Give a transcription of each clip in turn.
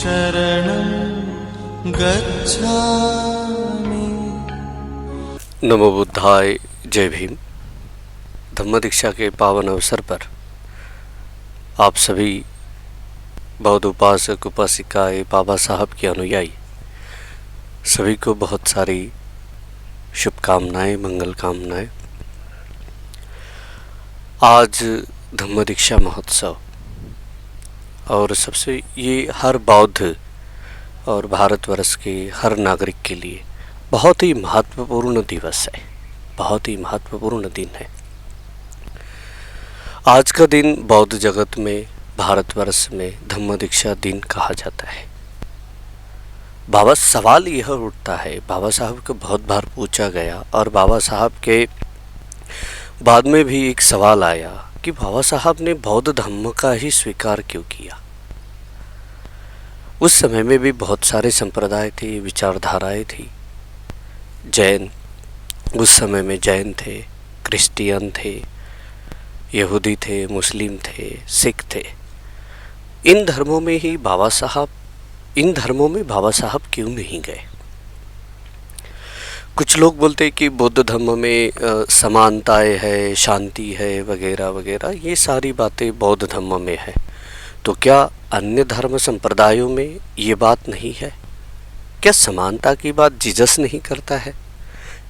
शरणं गच्छामि। नमो बुद्धाय। जय भीम। धम्म दीक्षा के पावन अवसर पर आप सभी बौद्ध उपासक उपासिकाएं, बाबा साहब के अनुयायी सभी को बहुत सारी शुभकामनाएं, मंगल कामनाएं। आज धम्म दीक्षा महोत्सव और सबसे ये हर बौद्ध और भारतवर्ष के हर नागरिक के लिए बहुत ही महत्वपूर्ण दिवस है, बहुत ही महत्वपूर्ण दिन है। आज का दिन बौद्ध जगत में, भारतवर्ष में धम्म दीक्षा दिन कहा जाता है। बाबा सवाल यह उठता है, बाबा साहब को बहुत बार पूछा गया और बाबा साहब के बाद में भी एक सवाल आया कि बाबा साहब ने बौद्ध धर्म का ही स्वीकार क्यों किया। उस समय में भी बहुत सारे संप्रदाय थे, विचारधाराएं थी। जैन, उस समय में जैन थे, क्रिश्चियन थे, यहूदी थे, मुस्लिम थे, सिख थे। इन धर्मों में बाबा साहब क्यों नहीं गए। कुछ लोग बोलते हैं कि बौद्ध धर्म में समानताएं है, शांति है, वगैरह वगैरह, ये सारी बातें बौद्ध धर्म में है। तो क्या अन्य धर्म संप्रदायों में ये बात नहीं है? क्या समानता की बात जीसस नहीं करता है?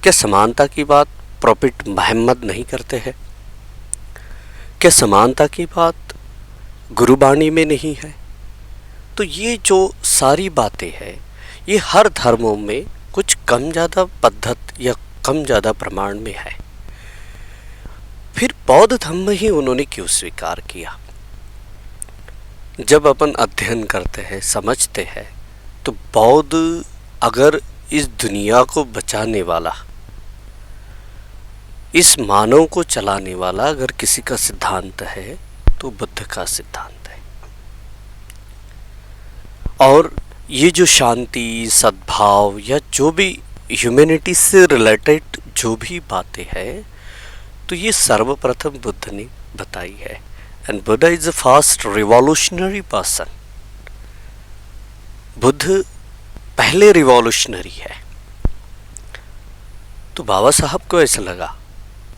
क्या समानता की बात प्रॉफिट मोहम्मद नहीं करते हैं? क्या समानता की बात गुरुबाणी में नहीं है? तो ये जो सारी बातें हैं, ये हर धर्मों में कुछ कम ज़्यादा पद्धत या कम ज़्यादा प्रमाण में है। फिर बौद्ध धर्म ही उन्होंने क्यों स्वीकार किया? जब अपन अध्ययन करते हैं, समझते हैं, तो बौद्ध अगर इस दुनिया को बचाने वाला, इस मानव को चलाने वाला अगर किसी का सिद्धांत है तो बुद्ध का सिद्धांत है। और ये जो शांति, सद्भाव या जो भी ह्यूमैनिटी से रिलेटेड जो भी बातें हैं, तो ये सर्वप्रथम बुद्ध ने बताई है। And Buddha is a fast revolutionary person. Buddha पहले रिवॉल्यूशनरी है। तो बाबा साहब को ऐसा लगा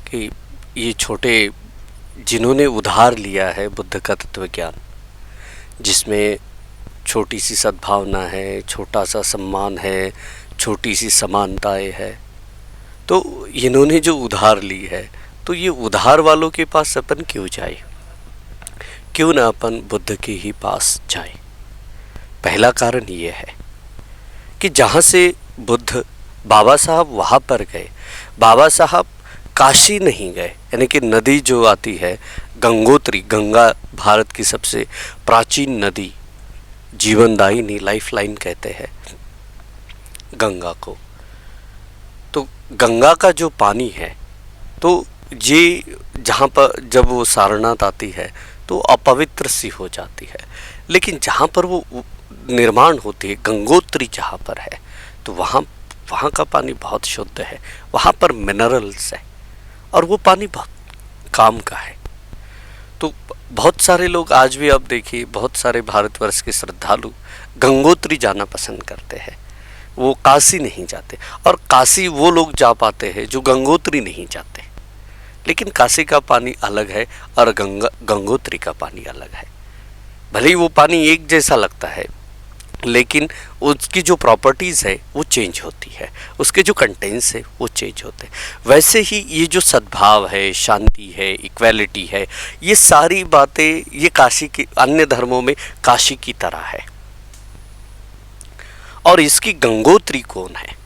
कि ये छोटे, जिन्होंने उधार लिया है बुद्ध का तत्व ज्ञान, जिसमें छोटी सी सद्भावना है, छोटा सा सम्मान है, छोटी सी समानताएं है, तो इन्होंने जो उधार ली है, तो ये उधार वालों के पास अपन क्यों जाए? क्यों ना अपन बुद्ध के ही पास जाए? पहला कारण ये है कि जहाँ से बुद्ध, बाबा साहब वहाँ पर गए। बाबा साहब काशी नहीं गए, यानी कि नदी जो आती है गंगोत्री, गंगा भारत की सबसे प्राचीन नदी, जीवनदायिनी, लाइफ लाइन कहते हैं गंगा को। तो गंगा का जो पानी है, तो ये जहाँ पर जब वो सारनाथ आती है तो अपवित्र सी हो जाती है। लेकिन जहाँ पर वो निर्माण होती है, गंगोत्री जहाँ पर है, तो वहाँ का पानी बहुत शुद्ध है, वहाँ पर मिनरल्स है और वो पानी बहुत काम का है। तो बहुत सारे लोग आज भी, आप देखिए, बहुत सारे भारतवर्ष के श्रद्धालु गंगोत्री जाना पसंद करते हैं, वो काशी नहीं जाते। और काशी वो लोग जा पाते हैं जो गंगोत्री नहीं जाते। लेकिन काशी का पानी अलग है और गंगोत्री का पानी अलग है। भले ही वो पानी एक जैसा लगता है, लेकिन उसकी जो प्रॉपर्टीज़ है वो चेंज होती है, उसके जो कंटेंट्स है वो चेंज होते हैं। वैसे ही ये जो सद्भाव है, शांति है, इक्वालिटी है, ये सारी बातें ये काशी की, अन्य धर्मों में काशी की तरह है। और इसकी गंगोत्री कौन है?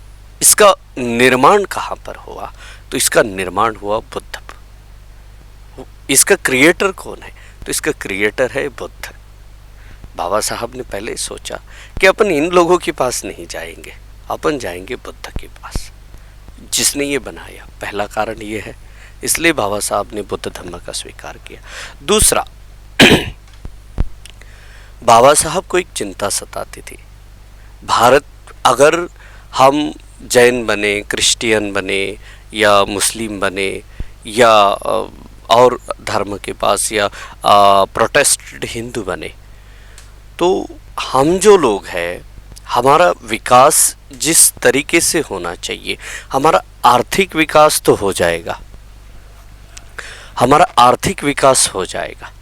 इसका निर्माण कहाँ पर हुआ? तो इसका निर्माण हुआ बुद्ध। इसका क्रिएटर कौन है? तो इसका क्रिएटर है बुद्ध। बाबा साहब ने पहले सोचा कि अपन इन लोगों के पास नहीं जाएंगे, अपन जाएंगे बुद्ध के पास, जिसने ये बनाया। पहला कारण ये है, इसलिए बाबा साहब ने बुद्ध धर्म का स्वीकार किया। दूसरा, बाबा साहब को एक चिंता सताती थी, भारत अगर हम जैन बने, क्रिश्चियन बने या मुस्लिम बने या और धर्म के पास या प्रोटेस्टेंट हिंदू बने, तो हम जो लोग हैं, हमारा विकास जिस तरीके से होना चाहिए, हमारा आर्थिक विकास तो हो जाएगा, हमारा आर्थिक विकास हो जाएगा,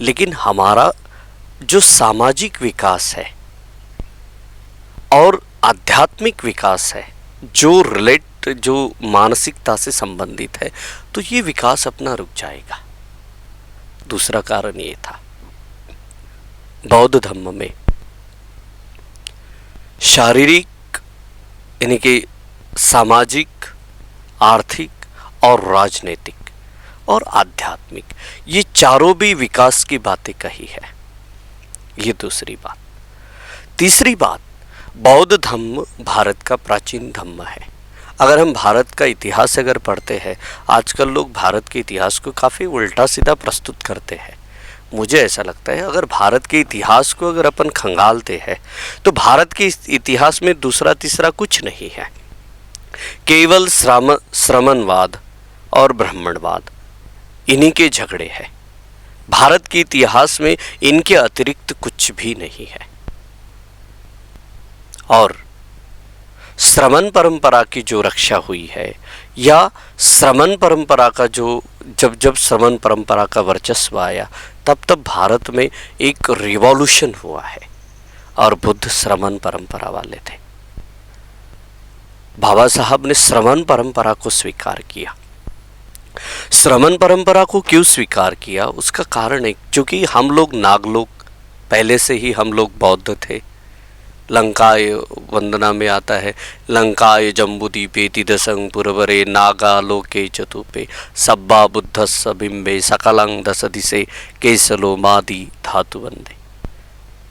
लेकिन हमारा जो सामाजिक विकास है और आध्यात्मिक विकास है, जो मानसिकता से संबंधित है, तो ये विकास अपना रुक जाएगा। दूसरा कारण ये था, बौद्ध धर्म में शारीरिक यानी कि सामाजिक, आर्थिक और राजनीतिक और आध्यात्मिक, ये चारों भी विकास की बातें कही है। ये दूसरी बात। तीसरी बात, बौद्ध धर्म भारत का प्राचीन धर्म है। अगर हम भारत का इतिहास अगर पढ़ते हैं, आजकल लोग भारत के इतिहास को काफ़ी उल्टा सीधा प्रस्तुत करते हैं। मुझे ऐसा लगता है, अगर भारत के इतिहास को अगर अपन खंगालते हैं तो भारत के इतिहास में दूसरा तीसरा कुछ नहीं है, केवल श्रमणवाद और ब्राह्मणवाद, इन्हीं के झगड़े हैं। भारत के इतिहास में इनके अतिरिक्त कुछ भी नहीं है। और श्रमण परंपरा की जो रक्षा हुई है, या श्रमण परंपरा का जो जब श्रमण परंपरा का वर्चस्व आया, तब भारत में एक रिवॉल्यूशन हुआ है। और बुद्ध श्रमण परंपरा वाले थे। बाबा साहब ने श्रमण परंपरा को स्वीकार किया। श्रमण परंपरा को क्यों स्वीकार किया, उसका कारण है क्योंकि हम लोग नागलोक, पहले से ही हम लोग बौद्ध थे। लंकाय वंदना में आता है, लंकाय जम्बुदीपे तिदसं पुरवरे नागालोके चतुपे सब्बा बुद्धस्स बिंबे सकलं दस दिशे केसलो मादी धातु वंदे।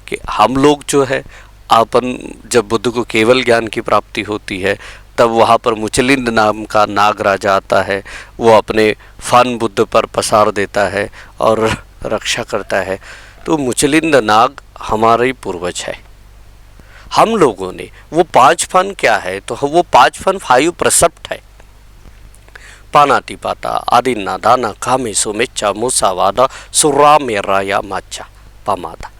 कि हम लोग जो है, अपन जब बुद्ध को केवल ज्ञान की प्राप्ति होती है, तब वहाँ पर मुचलिंद नाम का नाग राजा आता है। वो अपने फन बुद्ध पर पसार देता है और रक्षा करता है। तो मुचलिंद नाग हमारे पूर्वज है। हम लोगों ने वो 5 फन क्या है, तो वो 5 फन 5 प्रसेप्ट है। पानातिपाता आदिन्ना दाना कामे सुमेच्चा मुसावादा सुरा मेराया माचा पामादा,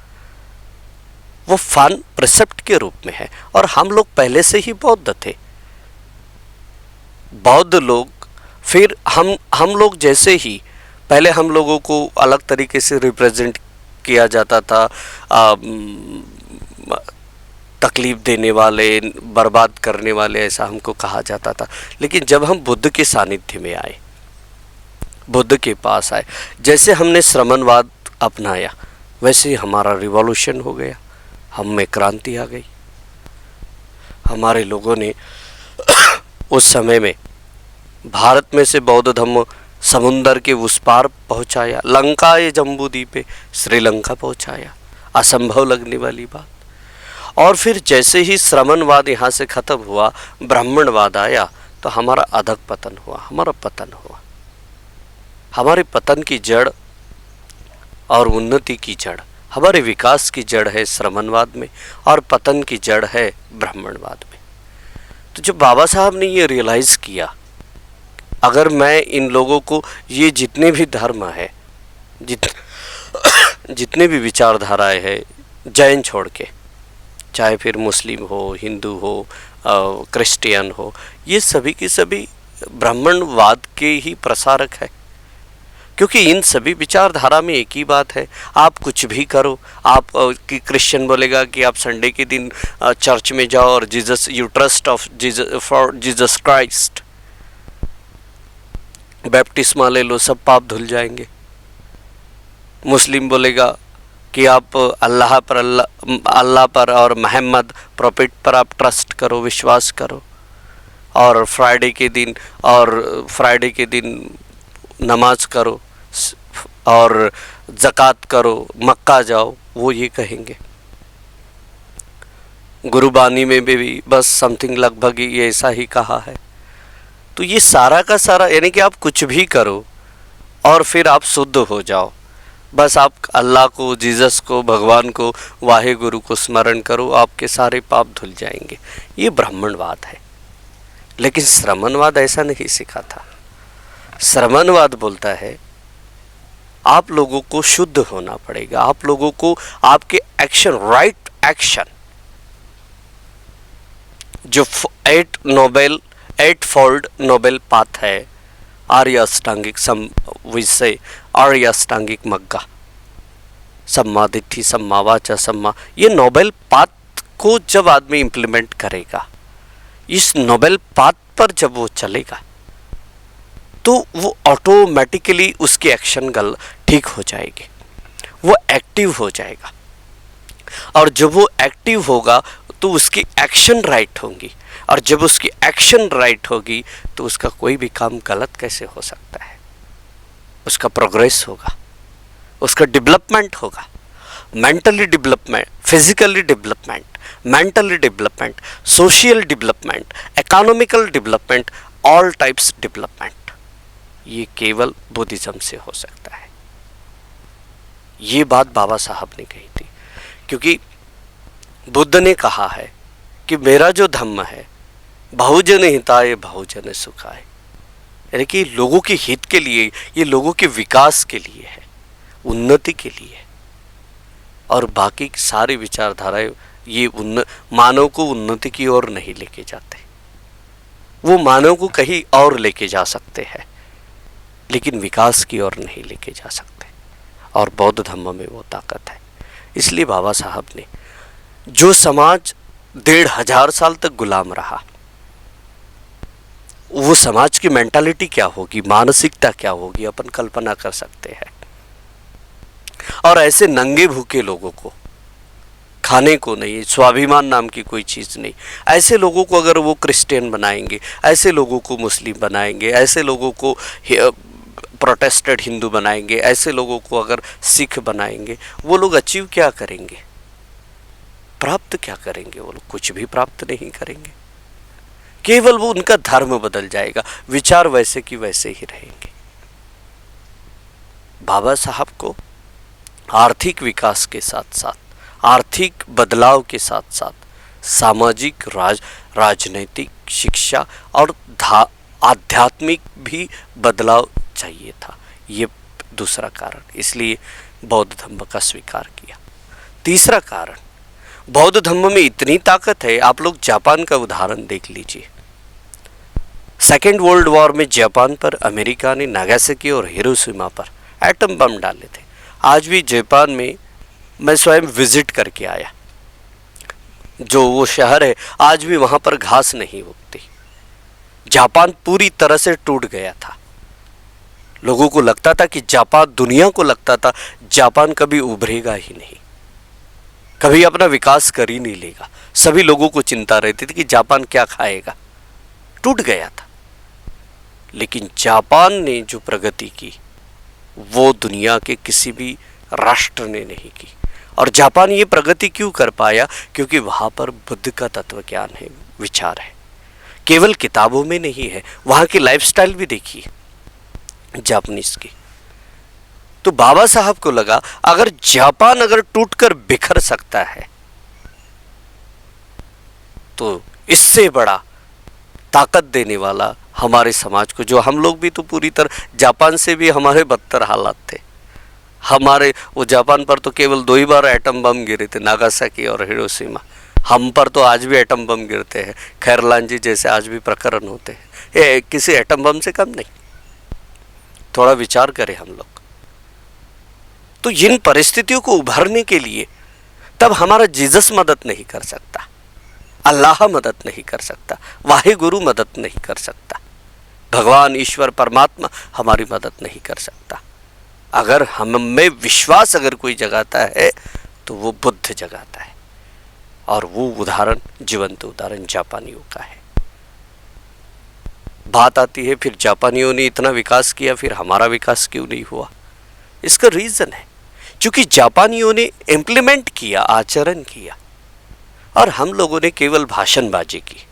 वो फन प्रसेप्ट के रूप में है। और हम लोग पहले से ही बौद्ध थे। बौद्ध लोग, फिर हम लोग जैसे ही पहले हम लोगों को अलग तरीके से रिप्रेजेंट किया जाता था, तकलीफ देने वाले, बर्बाद करने वाले, ऐसा हमको कहा जाता था। लेकिन जब हम बुद्ध के सानिध्य में आए, बुद्ध के पास आए, जैसे हमने श्रमणवाद अपनाया, वैसे ही हमारा रिवॉल्यूशन हो गया, हम में क्रांति आ गई। हमारे लोगों ने उस समय में भारत में से बौद्ध धर्म समुंदर के उस पार पहुंचाया, लंका ये जम्बूद्वीपे श्रीलंका पहुंचाया, असंभव लगने वाली बात। और फिर जैसे ही श्रमणवाद यहाँ से खत्म हुआ, ब्राह्मणवाद आया, तो हमारा अधक पतन हुआ, हमारा पतन हुआ। हमारे पतन की जड़ और उन्नति की जड़, हमारे विकास की जड़ है श्रमणवाद में, और पतन की जड़ है ब्राह्मणवाद में। तो जब बाबा साहब ने ये रियलाइज किया, अगर मैं इन लोगों को, ये जितने भी धर्म है, जितने भी विचारधाराएं हैं, जैन छोड़ के, चाहे फिर मुस्लिम हो, हिंदू हो, क्रिश्चियन हो, ये सभी की सभी ब्राह्मणवाद के ही प्रसारक है। क्योंकि इन सभी विचारधारा में एक ही बात है, आप कुछ भी करो। आप कि क्रिश्चियन बोलेगा कि आप संडे के दिन चर्च में जाओ और Jesus, you trust of Jesus, for Jesus Christ, बैप्टिस्मा ले लो, सब पाप धुल जाएंगे। मुस्लिम बोलेगा कि आप अल्लाह पर और मोहम्मद प्रॉफिट पर आप ट्रस्ट करो, विश्वास करो, और फ्राइडे के दिन नमाज करो और ज़कात करो, मक्का जाओ, वो ये कहेंगे। गुरुबानी में भी बस समथिंग लगभग ये ऐसा ही कहा है। तो ये सारा का सारा, यानी कि आप कुछ भी करो और फिर आप शुद्ध हो जाओ, बस आप अल्लाह को, जीसस को, भगवान को, वाहे गुरु को स्मरण करो, आपके सारे पाप धुल जाएंगे। ये ब्राह्मणवाद है। लेकिन श्रमणवाद ऐसा नहीं सिखा था। श्रमणवाद बोलता है आप लोगों को शुद्ध होना पड़ेगा। आप लोगों को आपके एक्शन, राइट एक्शन, जो एट फोल्ड नोबेल पाथ है, आर्य अष्टांगिक विषय, आर्य अष्टांगिक मग्गा, सम्मा दिट्ठी, सम्मा वाचा, सम्मा, ये नोबेल पाथ को जब आदमी इंप्लीमेंट करेगा, इस नोबेल पाथ पर जब वो चलेगा, तो वो ऑटोमेटिकली उसकी एक्शन ठीक हो जाएगी, वो एक्टिव हो जाएगा। और जब वो एक्टिव होगा तो उसकी एक्शन राइट होंगी, और जब उसकी एक्शन राइट होगी तो उसका कोई भी काम गलत कैसे हो सकता है। उसका प्रोग्रेस होगा, उसका डेवलपमेंट होगा, mentally development, physically development, mentally development, social development, economical development, all types development, ये केवल बुद्धिज्म से हो सकता है। ये बात बाबा साहब ने कही थी, क्योंकि बुद्ध ने कहा है कि मेरा जो धम्म है बहुजन हिताय बहुजन सुखाय, यानी कि लोगों के हित के लिए, ये लोगों के विकास के लिए है, उन्नति के लिए है। और बाकी सारी विचारधाराएं ये मानव को उन्नति की ओर नहीं लेके जाते, वो मानव को कहीं और लेके जा सकते हैं, लेकिन विकास की ओर नहीं लेके जा सकते। और बौद्ध धम्म में वो ताकत है। इसलिए बाबा साहब ने, जो समाज 1500 साल तक गुलाम रहा, वो समाज की मेंटालिटी क्या होगी, मानसिकता क्या होगी, अपन कल्पना कर सकते हैं। और ऐसे नंगे भूखे लोगों को, खाने को नहीं, स्वाभिमान नाम की कोई चीज़ नहीं, ऐसे लोगों को अगर वो क्रिश्चियन बनाएंगे, ऐसे लोगों को मुस्लिम बनाएंगे, ऐसे लोगों को प्रोटेस्टेड हिंदू बनाएंगे, ऐसे लोगों को अगर सिख बनाएंगे, वो लोग अचीव क्या करेंगे, प्राप्त क्या करेंगे? वो लोग कुछ भी प्राप्त नहीं करेंगे। केवल वो उनका धर्म बदल जाएगा, विचार वैसे की वैसे ही रहेंगे। बाबा साहब को आर्थिक विकास के साथ साथ, आर्थिक बदलाव के साथ साथ सामाजिक, राजनैतिक, शिक्षा और आध्यात्मिक भी बदलाव चाहिए था। ये दूसरा कारण, इसलिए बौद्ध धम्म का स्वीकार किया। तीसरा कारण, बौद्ध धम्म में इतनी ताकत है, आप लोग जापान का उदाहरण देख लीजिए। सेकेंड वर्ल्ड वॉर में जापान पर अमेरिका ने नागासाकी और हिरोशिमा पर एटम बम डाले थे। आज भी जापान में मैं स्वयं विजिट करके आया, जो वो शहर है, आज भी वहाँ पर घास नहीं उगती। जापान पूरी तरह से टूट गया था। लोगों को लगता था कि जापान, दुनिया को लगता था जापान कभी उभरेगा ही नहीं, कभी अपना विकास कर ही नहीं लेगा। सभी लोगों को चिंता रहती थी कि जापान क्या खाएगा, टूट गया था। लेकिन जापान ने जो प्रगति की, वो दुनिया के किसी भी राष्ट्र ने नहीं की। और जापान ये प्रगति क्यों कर पाया? क्योंकि वहाँ पर बुद्ध का तत्व ज्ञान है, विचार है, केवल किताबों में नहीं है। वहाँ की लाइफस्टाइल भी देखिए जापानीज की। तो बाबा साहब को लगा अगर जापान अगर टूटकर बिखर सकता है, तो इससे बड़ा ताकत देने वाला हमारे समाज को, जो हम लोग भी तो पूरी तरह जापान से भी हमारे बदतर हालात थे। हमारे वो जापान पर तो केवल 2 ही बार एटम बम गिरे थे, नागासाकी और हिरोशिमा। हम पर तो आज भी एटम बम गिरते हैं, खैरलान जी जैसे आज भी प्रकरण होते हैं। ये किसी एटम बम से कम नहीं। थोड़ा विचार करें हम लोग। तो इन परिस्थितियों को उभरने के लिए तब हमारा जीसस मदद नहीं कर सकता, अल्लाह मदद नहीं कर सकता, वाहिगुरु मदद नहीं कर सकता, भगवान ईश्वर परमात्मा हमारी मदद नहीं कर सकता। अगर हम में विश्वास अगर कोई जगाता है तो वो बुद्ध जगाता है। और वो उदाहरण, जीवंत उदाहरण जापानियों का है। बात आती है फिर जापानियों ने इतना विकास किया, फिर हमारा विकास क्यों नहीं हुआ? इसका रीजन है क्योंकि जापानियों ने इम्प्लीमेंट किया, आचरण किया, और हम लोगों ने केवल भाषणबाजी की,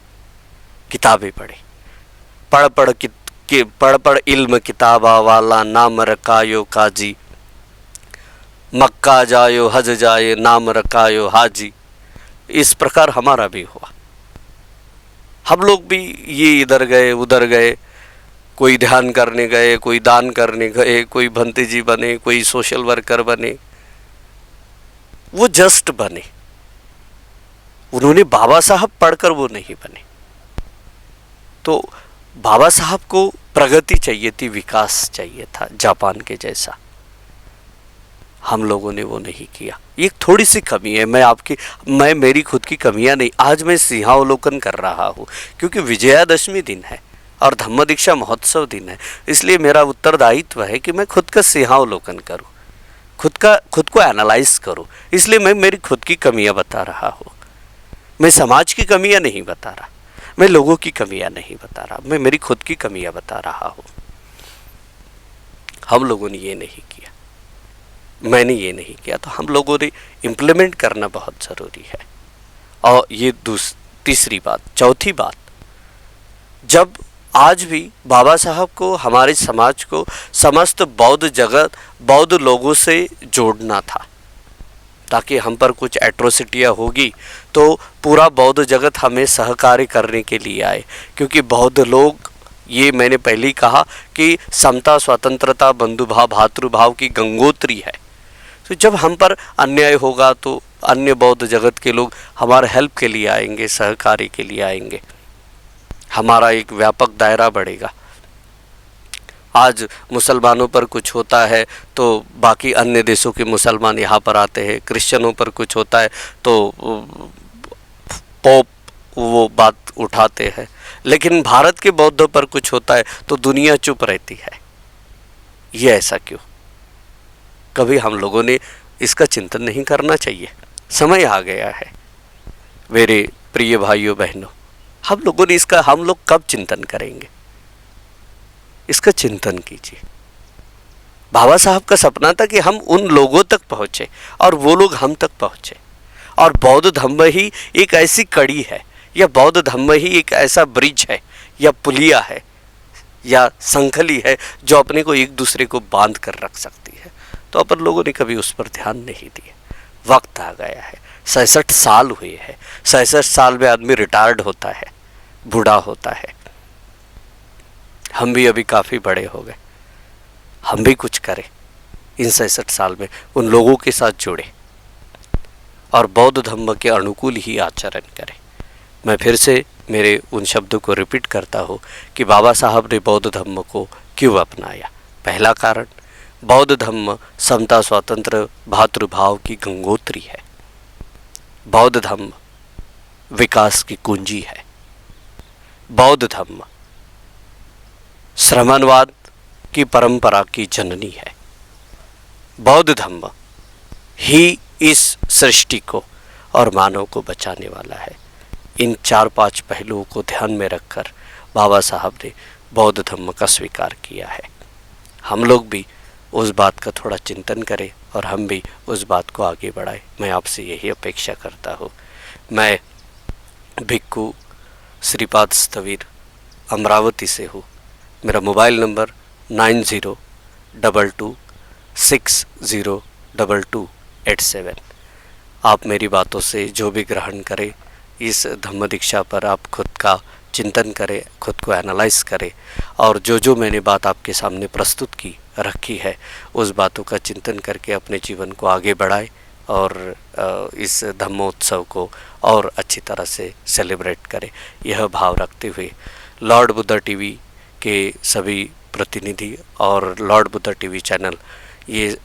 किताबें पढ़ी, पढ़ पढ़ इल्म किताबा वाला नाम रखायो काजी, मक्का जायो हज जाए नाम रखायो हाजी। इस प्रकार हमारा भी हुआ। हम लोग भी ये इधर गए उधर गए, कोई ध्यान करने गए, कोई दान करने गए, कोई भंते जी बने, कोई सोशल वर्कर बने, वो जस्ट बने। उन्होंने बाबा साहब पढ़कर वो नहीं बने। तो बाबा साहब को प्रगति चाहिए थी, विकास चाहिए था जापान के जैसा। हम लोगों ने वो नहीं किया। ये थोड़ी सी कमी है। मैं मेरी खुद की कमियां नहीं, आज मैं सिंहावलोकन कर रहा हूँ क्योंकि विजयादशमी दिन है और धम्म दीक्षा महोत्सव दिन है। इसलिए मेरा उत्तरदायित्व है कि मैं खुद का सिंहावलोकन करूँ, खुद को एनालाइज करूँ। इसलिए मैं मेरी खुद की कमियां बता रहा हूँ। मैं समाज की कमियां नहीं बता रहा, मैं लोगों की कमियां नहीं बता रहा, मैं मेरी खुद की कमियां बता रहा हूँ। हम लोगों ने ये नहीं किया, मैंने ये नहीं किया, तो हम लोगों ने इम्प्लीमेंट करना बहुत ज़रूरी है। और ये तीसरी बात। चौथी बात, जब आज भी बाबा साहब को, हमारे समाज को, समस्त बौद्ध जगत, बौद्ध लोगों से जोड़ना था ताकि हम पर कुछ एट्रोसिटियाँ होगी तो पूरा बौद्ध जगत हमें सहकार्य करने के लिए आए। क्योंकि बौद्ध लोग, ये मैंने पहले ही कहा कि समता, स्वतंत्रता, बंधुभाव, भातृभाव की गंगोत्री है। तो जब हम पर अन्याय होगा तो अन्य बौद्ध जगत के लोग हमारे हेल्प के लिए आएंगे, सहकार्य के लिए आएंगे, हमारा एक व्यापक दायरा बढ़ेगा। आज मुसलमानों पर कुछ होता है तो बाकी अन्य देशों के मुसलमान यहाँ पर आते हैं, क्रिश्चियनों पर कुछ होता है तो पोप वो बात उठाते हैं, लेकिन भारत के बौद्धों पर कुछ होता है तो दुनिया चुप रहती है। ये ऐसा क्यों? कभी हम लोगों ने इसका चिंतन नहीं करना चाहिए? समय आ गया है मेरे प्रिय भाइयों बहनों, हम लोग कब चिंतन करेंगे? इसका चिंतन कीजिए। बाबा साहब का सपना था कि हम उन लोगों तक पहुँचे और वो लोग हम तक पहुँचे। और बौद्ध धम्म ही एक ऐसी कड़ी है, या बौद्ध धम्म ही एक ऐसा ब्रिज है, या पुलिया है, या संखली है जो अपने को एक दूसरे को बांध कर रख सकती है। तो अपन लोगों ने कभी उस पर ध्यान नहीं दिया। वक्त आ गया है, 66 साल हुए हैं। 66 साल में आदमी रिटायर्ड होता है, बूढ़ा होता है। हम भी अभी काफ़ी बड़े हो गए, हम भी कुछ करें इन 66 साल में, उन लोगों के साथ जुड़े और बौद्ध धम्म के अनुकूल ही आचरण करें। मैं फिर से मेरे उन शब्दों को रिपीट करता हूँ कि बाबा साहब ने बौद्ध धम्म को क्यों अपनाया। पहला कारण, बौद्ध धम्म समता, स्वतंत्र, भातृभाव की गंगोत्री है। बौद्ध धम्म विकास की कुंजी है। बौद्ध धम्म श्रमणवाद की परंपरा की जननी है। बौद्ध धम्म ही इस सृष्टि को और मानव को बचाने वाला है। इन 4-5 पहलुओं को ध्यान में रखकर बाबा साहब ने बौद्ध धम्म का स्वीकार किया है। हम लोग भी उस बात का थोड़ा चिंतन करें और हम भी उस बात को आगे बढ़ाएं। मैं आपसे यही अपेक्षा करता हूँ। मैं भिक्खु श्रीपाद स्थवीर अमरावती से हूँ। मेरा मोबाइल नंबर 9022602287। आप मेरी बातों से जो भी ग्रहण करें, इस धम्म दीक्षा पर आप खुद का चिंतन करें, खुद को एनालाइज करें और जो मैंने बात आपके सामने प्रस्तुत रखी है उस बातों का चिंतन करके अपने जीवन को आगे बढ़ाएं और इस धम्मोत्सव को और अच्छी तरह से सेलिब्रेट करें। यह भाव रखते हुए लॉर्ड बुद्धा टीवी के सभी प्रतिनिधि और लॉर्ड बुद्धा टीवी चैनल ये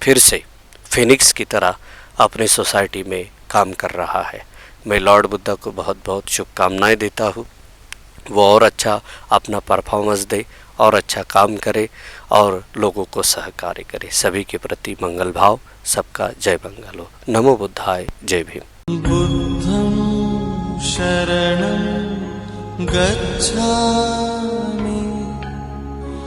फिर से फिनिक्स की तरह अपने सोसाइटी में काम कर रहा है। मैं लॉर्ड बुद्धा को बहुत बहुत शुभकामनाएं देता हूँ। वो और अच्छा अपना परफॉर्मेंस दे और अच्छा काम करे और लोगों को सहकार्य करे। सभी के प्रति मंगल भाव, सबका जय मंगल हो। नमो बुद्धाय, जय भीम। बुद्धं शरणं गच्छामि।